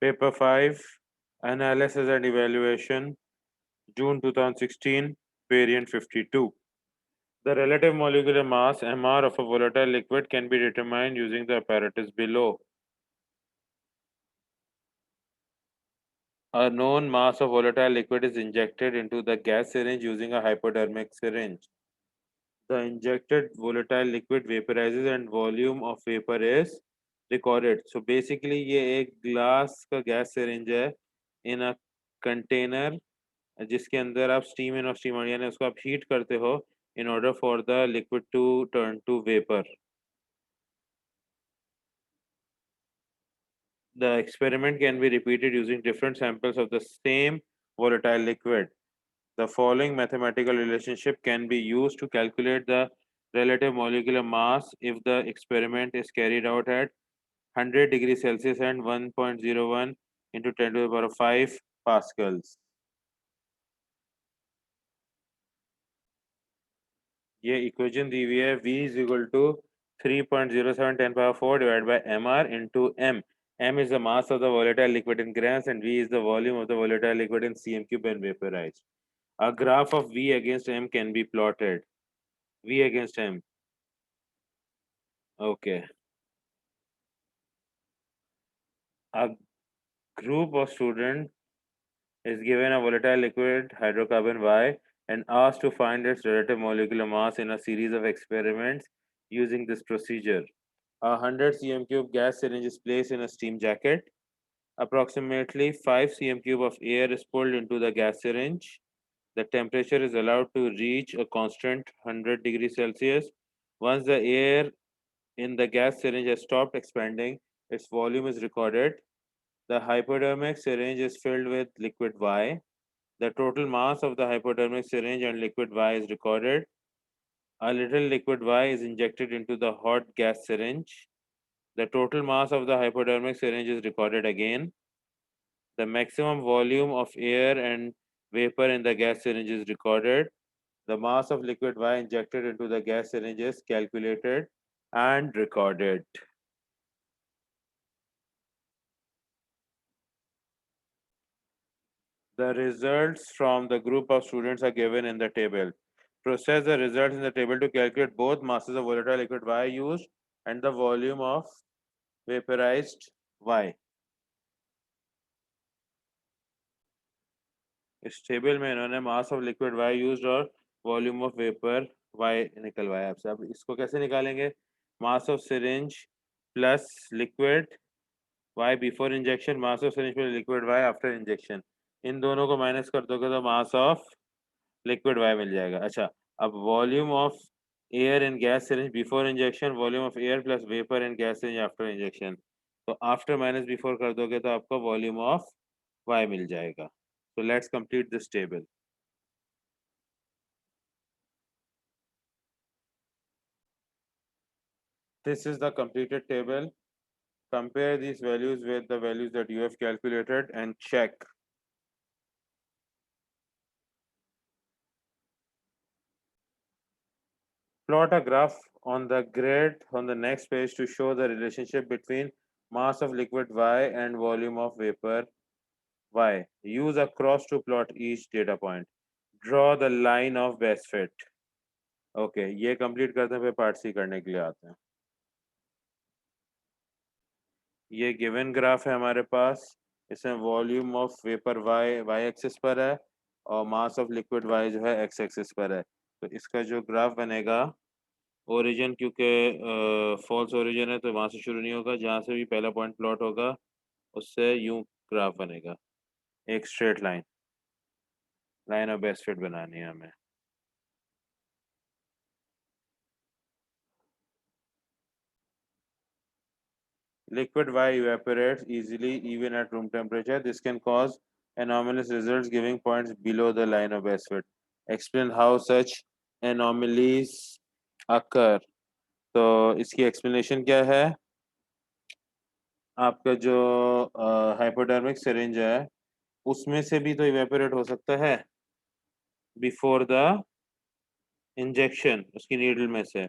Paper 5, Analysis and Evaluation, June 2016, Variant 52. The relative molecular mass (mR) of a volatile liquid can be determined using the apparatus below. A known mass of volatile liquid is injected into the gas syringe using a hypodermic syringe. The injected volatile liquid vaporizes and volume of vapor is recorded. So basically ये एक glass का gas syringe है in a container जिसके अंदर आप steam in और steam out यानी उसको आप heat करते हो in order for the liquid to turn to vapor. The experiment can be repeated using different samples of the same volatile liquid. The following mathematical relationship can be used to calculate the relative molecular mass if the experiment is carried out at 100 degrees Celsius and 1.01 into 10 to the power of 5 pascals. ये equation दी हुई है V is equal to 3.07 10 power 4 divided by mR into m. M is the mass of the volatile liquid in grams and V is the volume of the volatile liquid in cm cube when vaporized. A graph of V against m can be plotted. V against m. Okay. A group of students is given a volatile liquid hydrocarbon Y and asked to find its relative molecular mass in a series of experiments using this procedure. A 100 cm cube gas syringe is placed in a steam jacket. Approximately 5 cm cube of air is pulled into the gas syringe. The temperature is allowed to reach a constant 100 degrees Celsius. Once the air in the gas syringe has stopped expanding, its volume is recorded. The hypodermic syringe is filled with liquid Y. The total mass of the hypodermic syringe and liquid Y is recorded. A little liquid Y is injected into the hot gas syringe. The total mass of the hypodermic syringe is recorded again. The maximum volume of air and vapor in the gas syringe is recorded. The mass of liquid Y injected into the gas syringe is calculated and recorded. The results from the group of students are given in the table. Process the results in the table to calculate both masses of volatile liquid Y used and the volume of vaporized Y. इस table में इन्होंने mass of liquid Y used और volume of vapour Y निकलवाया आपसे. अब इसको कैसे निकालेंगे? Mass of syringe plus liquid Y before injection, mass of syringe plus liquid Y after injection. इन दोनों को माइनस कर दोगे तो मास ऑफ लिक्विड Y मिल जाएगा. अच्छा, अब volume of air in gas syringe before injection, volume of air plus vapour in gas syringe after injection. तो आफ्टर माइनस बिफोर कर दोगे तो आपको वॉल्यूम ऑफ Y मिल जाएगा. So let's complete this table. This is the completed table. Compare these values with the values that you have calculated and check. Plot a graph on the grid on the next page to show the relationship between mass of liquid Y and volume of vapor Y. Use a cross to plot each data point. Draw the line of best fit. Okay, ये complete करते हैं, फिर part C करने के लिए आते हैं. ये गिवन ग्राफ है हमारे पास. इसमें volume of vapour y axis पर है और मास ऑफ लिक्विड y जो है x एक्सिस पर है. तो इसका जो ग्राफ बनेगा, ओरिजिन क्योंकि फॉल्स ओरिजिन है तो वहां से शुरू नहीं होगा, जहां से भी पहला पॉइंट प्लॉट होगा उससे यूं ग्राफ बनेगा, एक straight line of best fit बनानी है हमें. Liquid Y evaporates easily even at room temperature. This can cause anomalous results giving points below the line of best fit. Explain how such anomalies occur. तो इसकी explanation क्या है? आपका जो hypodermic syringe है उसमें से भी तो evaporate हो सकता है before the injection, उसकी needle में से.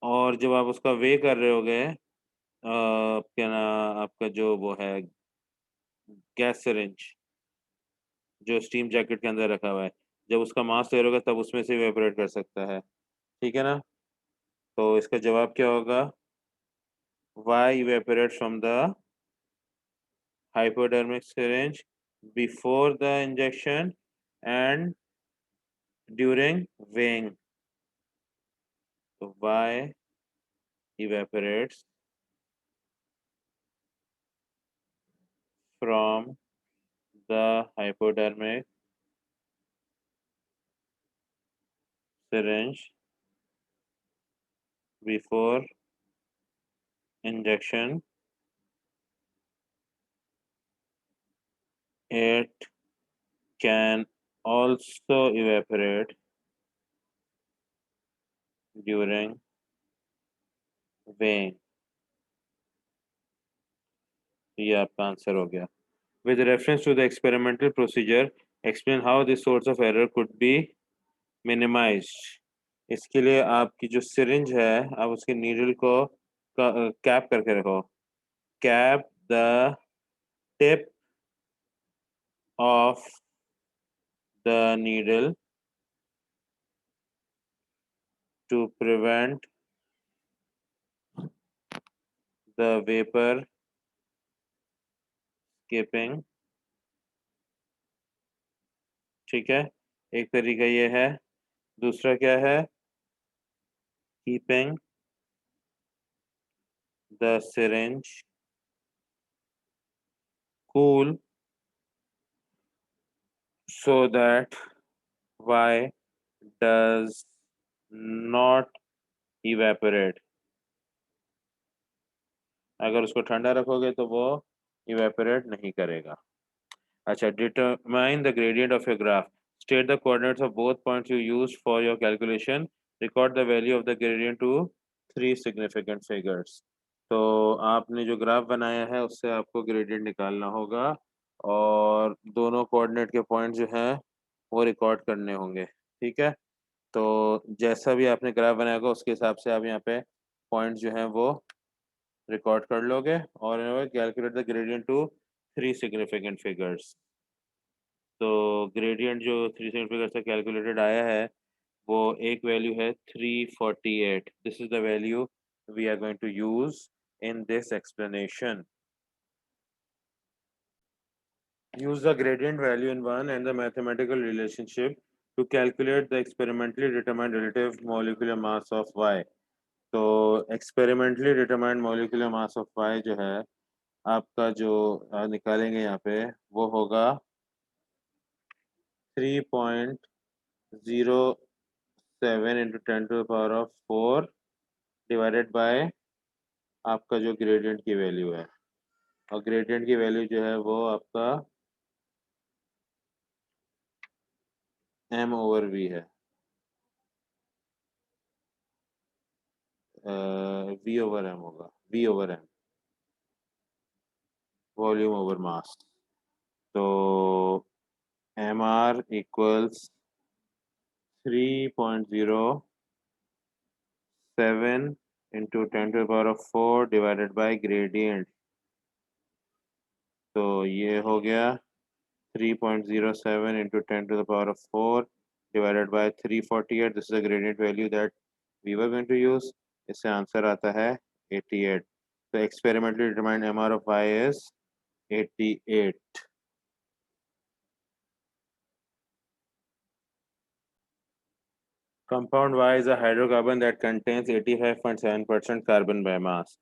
और जब आप उसका weigh कर रहे होगे क्या ना, आपका जो वो है गैस सिरिंज जो स्टीम जैकेट के अंदर रखा हुआ है, जब उसका मास तैयार होगा तब उसमें से इवेपोरेट कर सकता है, ठीक है ना? तो इसका जवाब क्या होगा? Why evaporate from the hypodermic syringe before the injection and during weighing. So Y evaporates from the hypodermic syringe before injection. It can also evaporate during weighing. ये आपका आंसर हो गया. With reference to the experimental procedure, explain how this source of error could be minimized. इसके लिए आपकी जो syringe है आप उसके नीडल को कैप करके रखो. Cap the tip of the needle to prevent the vapour escaping. ठीक है, एक तरीका ये है. दूसरा क्या है? Keeping the syringe cool so that Y does not evaporate. अगर उसको ठंडा रखोगे तो वो इवेपोरेट नहीं करेगा. अच्छा, determine the gradient of your graph. State the coordinates of both points you used for your calculation. Record the value of the gradient to three significant figures. तो आपने जो ग्राफ बनाया है उससे आपको ग्रेडियंट निकालना होगा और दोनों कोऑर्डिनेट के पॉइंट जो हैं वो रिकॉर्ड करने होंगे. ठीक है, तो जैसा भी आपने ग्राफ बनाया होगा उसके हिसाब से आप यहाँ पे पॉइंट जो हैं वो रिकॉर्ड कर लोगे और calculate the gradient to three significant figures. तो ग्रेडियंट जो थ्री सिग्निफिकेंट फिगर से कैलकुलेटेड आया है वो एक वैल्यू है 348. This is the value we are going to use in this explanation. Use the gradient value in one and the mathematical relationship to calculate the experimentally determined relative molecular mass of Y. तो experimentally determined molecular mass of Y जो है आपका जो निकालेंगे यहाँ पे वो होगा 3.07 into 10 to the power of 4 divided by आपका जो ग्रेडियंट की वैल्यू है और ग्रेडियंट की वैल्यू जो है वो आपका m/v है. v/m होगा. v/m वॉल्यूम ओवर मास. तो mr equals 3.07 into 10 to the power of 4 divided by gradient. तो ये हो गया 3.07 into 10 to the power of 4 divided by 348. This is the gradient value that we were going to use. इससे answer आता है 88. So experimentally determined MR of Y is 88. Compound Y is a hydrocarbon that contains 85.7% carbon by mass.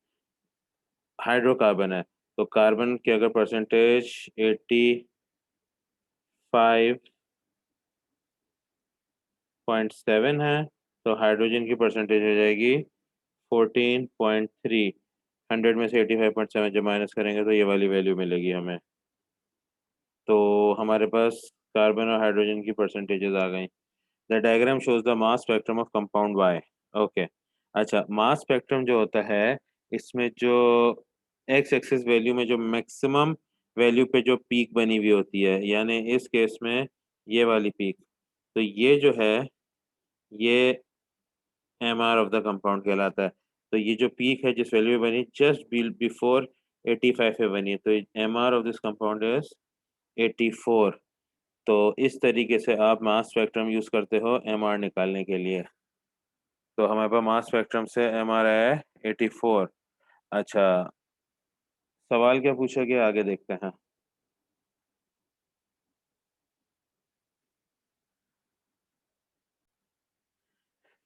Hydrocarbon है तो carbon की अगर percentage 85.7 है तो hydrogen की परसेंटेज हो जाएगी 14.3. 100 में से 85.7 जब माइनस करेंगे तो ये वाली वैल्यू मिलेगी हमें. तो हमारे पास कार्बन और हाइड्रोजन की परसेंटेजेस आ गई. The diagram shows the mass spectrum of compound Y. Okay, अच्छा, मास स्पेक्ट्रम जो होता है इसमें जो एक्स एक्सिस वैल्यू में जो मैक्सिमम वैल्यू पे जो पीक बनी हुई होती है यानी इस केस में ये वाली पीक, तो ये जो है ये M R of the compound कहलाता है. तो ये जो पीक है जिस वैल्यू में बनी जस्ट बिफोर 85 पे बनी है, तो MR of this compound is 84। तो इस तरीके से आप मास स्पेक्ट्रम यूज करते हो MR निकालने के लिए। तो हमारे पास मास स्पेक्ट्रम से MR है 84। अच्छा, सवाल क्या पूछा गया आगे देखते हैं।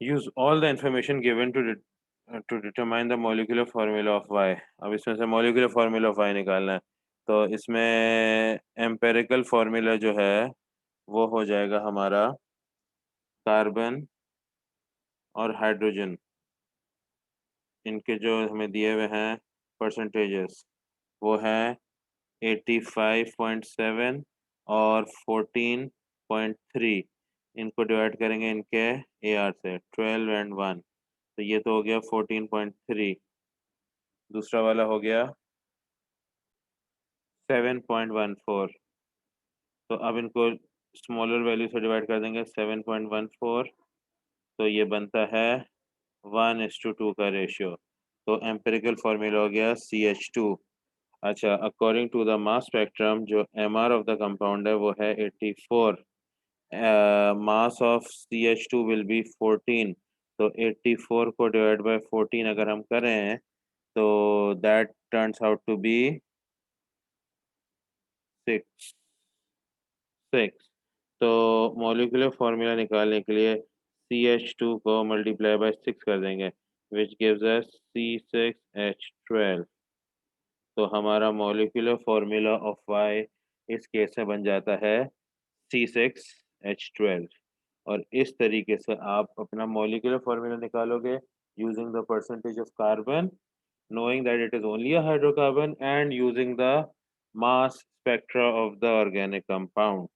Use all the information given to determine the molecular formula of Y। अब इसमें से मॉलिक्यूलर फार्मूला ऑफ Y निकालना है। तो इसमें एम्पेरिकल फार्मूला जो है वो हो जाएगा हमारा कार्बन और हाइड्रोजन, इनके जो हमें दिए हुए हैं परसेंटेजेस वो हैं 85.7 और 14.3। इनको डिवाइड करेंगे इनके AR से 12 एंड 1, तो ये तो हो गया 14.3। दूसरा वाला हो गया 7.14। तो अब इनको स्मॉलर वैल्यू से डिवाइड कर देंगे 7.14, तो ये बनता है 1:2 का रेशियो। तो एम्पिरिकल फार्मूला हो गया CH2। अच्छा, according to the mass spectrum जो MR ऑफ द कंपाउंड है वो है 84। Mass of CH2 will be 14। तो 84 को डिवाइड बाय 14 अगर हम करें तो that turns out to be 6। तो मॉलिक्यूलर फार्मूला निकालने के लिए CH2 को मल्टीप्लाई बाय 6 कर देंगे, विच गिव्स अस C6H12। तो हमारा मॉलिक्यूलर फार्मूला ऑफ Y इस केस में बन जाता है C6H12। और इस तरीके से आप अपना मॉलिक्यूलर फार्मूला निकालोगे using the percentage of carbon, knowing that it is only a hydrocarbon, and using the mass spectra of the organic compound.